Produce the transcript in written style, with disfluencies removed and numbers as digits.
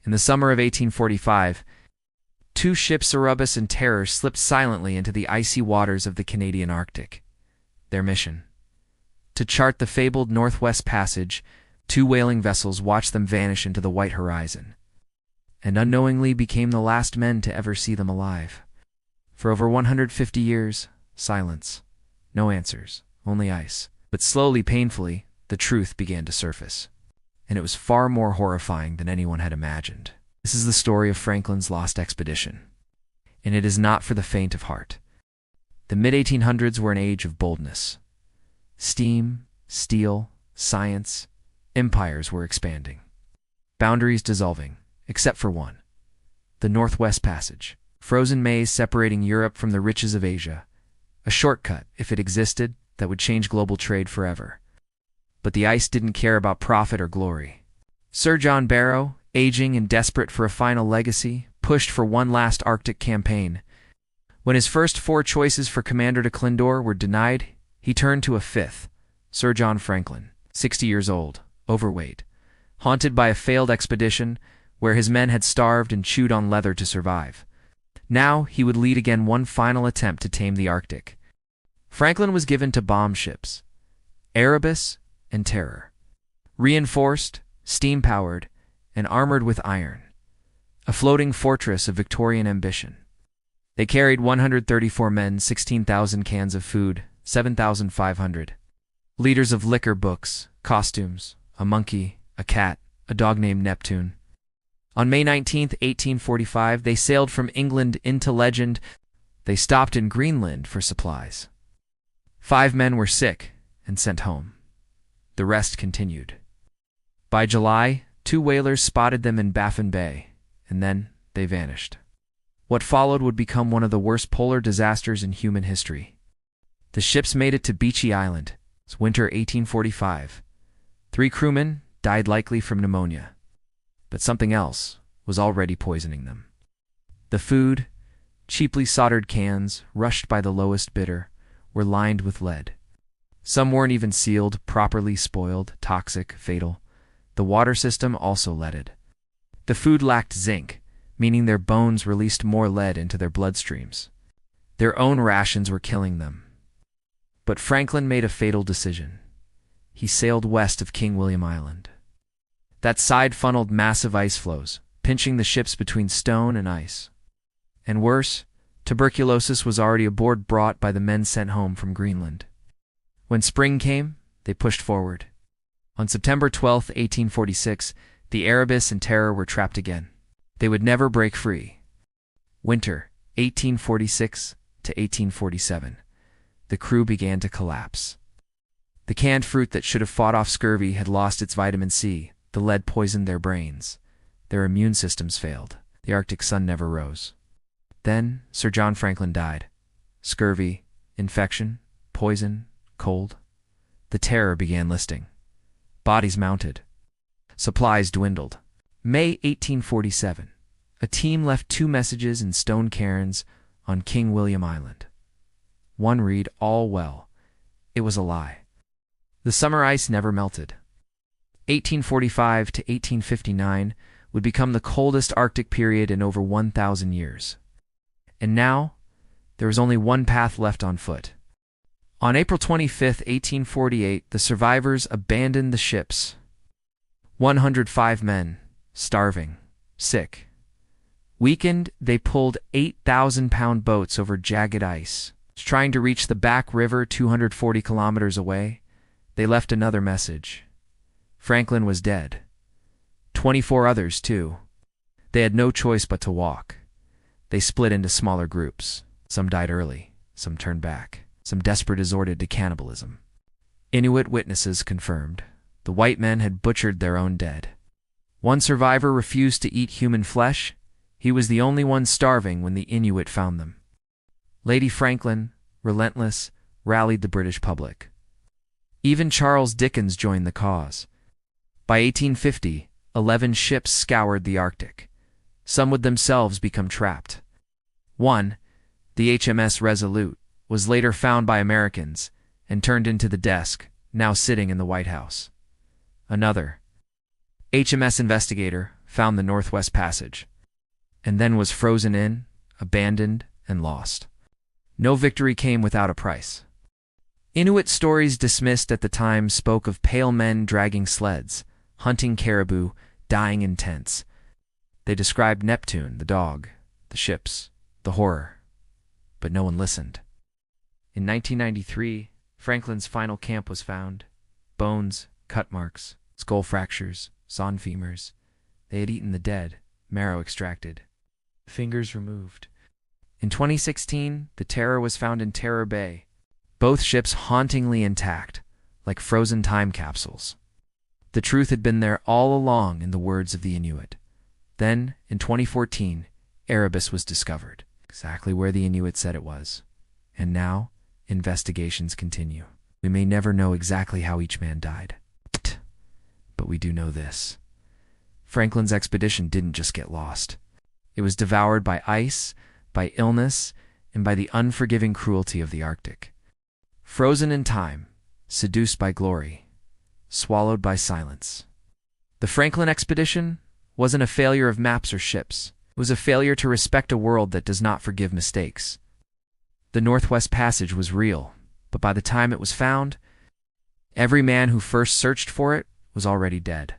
In the summer of 1845, two ships, Erebus and Terror, slipped silently into the icy waters of the Canadian Arctic. Their mission: to chart the fabled Northwest Passage. Two whaling vessels watched them vanish into the white horizon, and unknowingly became the last men to ever see them alive. For over 150 years, silence. No answers, only ice. But slowly, painfully, the truth began to surface. And it was far more horrifying than anyone had imagined. This is the story of Franklin's lost expedition. And it is not for the faint of heart. The mid-1800s were an age of boldness. Steam, steel, science, empires were expanding. Boundaries dissolving, except for one: the Northwest Passage. Frozen maze separating Europe from the riches of Asia. A shortcut, if it existed, that would change global trade forever. But the ice didn't care about profit or glory. Sir John Barrow, aging and desperate for a final legacy, pushed for one last Arctic campaign. When his first 4 choices for commander to Clindor were denied, he turned to a fifth: Sir John Franklin, 60 years old, overweight, haunted by a failed expedition where his men had starved and chewed on leather to survive. Now he would lead again one final attempt to tame the Arctic. Franklin was given to bomb ships, Erebus and Terror, reinforced, steam-powered, and armored with iron, a floating fortress of Victorian ambition. They carried 134 men, 16,000 cans of food, 7,500 liters of liquor, books, costumes, a monkey, a cat, a dog named Neptune. On May 19, 1845, they sailed from England into legend. They stopped in Greenland for supplies. 5 men were sick and sent home. The rest continued. By July, 2 whalers spotted them in Baffin Bay, and then they vanished. What followed would become one of the worst polar disasters in human history. The ships made it to Beechy Island. It's winter 1845. 3 crewmen died, likely from pneumonia. But something else was already poisoning them. The food, cheaply soldered cans, rushed by the lowest bidder, were lined with lead. Some weren't even sealed, properly spoiled, toxic, fatal. The water system also leaded. The food lacked zinc, meaning their bones released more lead into their bloodstreams. Their own rations were killing them. But Franklin made a fatal decision. He sailed west of King William Island. That side funneled massive ice floes, pinching the ships between stone and ice. And worse, tuberculosis was already aboard, brought by the men sent home from Greenland. When spring came, they pushed forward. On September 12, 1846, the Erebus and Terror were trapped again. They would never break free. Winter, 1846 to 1847. The crew began to collapse. The canned fruit that should have fought off scurvy had lost its vitamin C. The lead poisoned their brains. Their immune systems failed. The Arctic sun never rose. Then Sir John Franklin died. Scurvy, infection, poison, cold. The Terror began listing. Bodies mounted. Supplies dwindled. May 1847. A team left 2 messages in stone cairns on King William Island. One read, "All well." It was a lie. The summer ice never melted. 1845 to 1859 would become the coldest Arctic period in over 1,000 years. And now, there was only one path left on foot. On April 25, 1848, the survivors abandoned the ships. 105 men, starving, sick. Weakened, they pulled 8,000-pound boats over jagged ice. Trying to reach the Back River 240 kilometers away, they left another message. Franklin was dead. 24 others, too. They had no choice but to walk. They split into smaller groups. Some died early, some turned back, some desperate resorted to cannibalism. Inuit witnesses confirmed. The white men had butchered their own dead. One survivor refused to eat human flesh. He was the only one starving when the Inuit found them. Lady Franklin, relentless, rallied the British public. Even Charles Dickens joined the cause. By 1850, 11 ships scoured the Arctic. Some would themselves become trapped. One, the HMS Resolute, was later found by Americans and turned into the desk, now sitting in the White House. Another, HMS Investigator, found the Northwest Passage, and then was frozen in, abandoned, and lost. No victory came without a price. Inuit stories dismissed at the time spoke of pale men dragging sleds, hunting caribou, dying in tents. They described Neptune, the dog, the ships, the horror. But no one listened. In 1993, Franklin's final camp was found. Bones, cut marks, skull fractures, sawn femurs. They had eaten the dead, marrow extracted, fingers removed. In 2016, the Terror was found in Terror Bay, both ships hauntingly intact, like frozen time capsules. The truth had been there all along, in the words of the Inuit. Then, in 2014, Erebus was discovered, exactly where the Inuit said it was. And now, investigations continue. We may never know exactly how each man died. But we do know this. Franklin's expedition didn't just get lost. It was devoured by ice, by illness, and by the unforgiving cruelty of the Arctic. Frozen in time, seduced by glory, swallowed by silence. The Franklin expedition wasn't a failure of maps or ships. It was a failure to respect a world that does not forgive mistakes. The Northwest Passage was real, but by the time it was found, every man who first searched for it was already dead.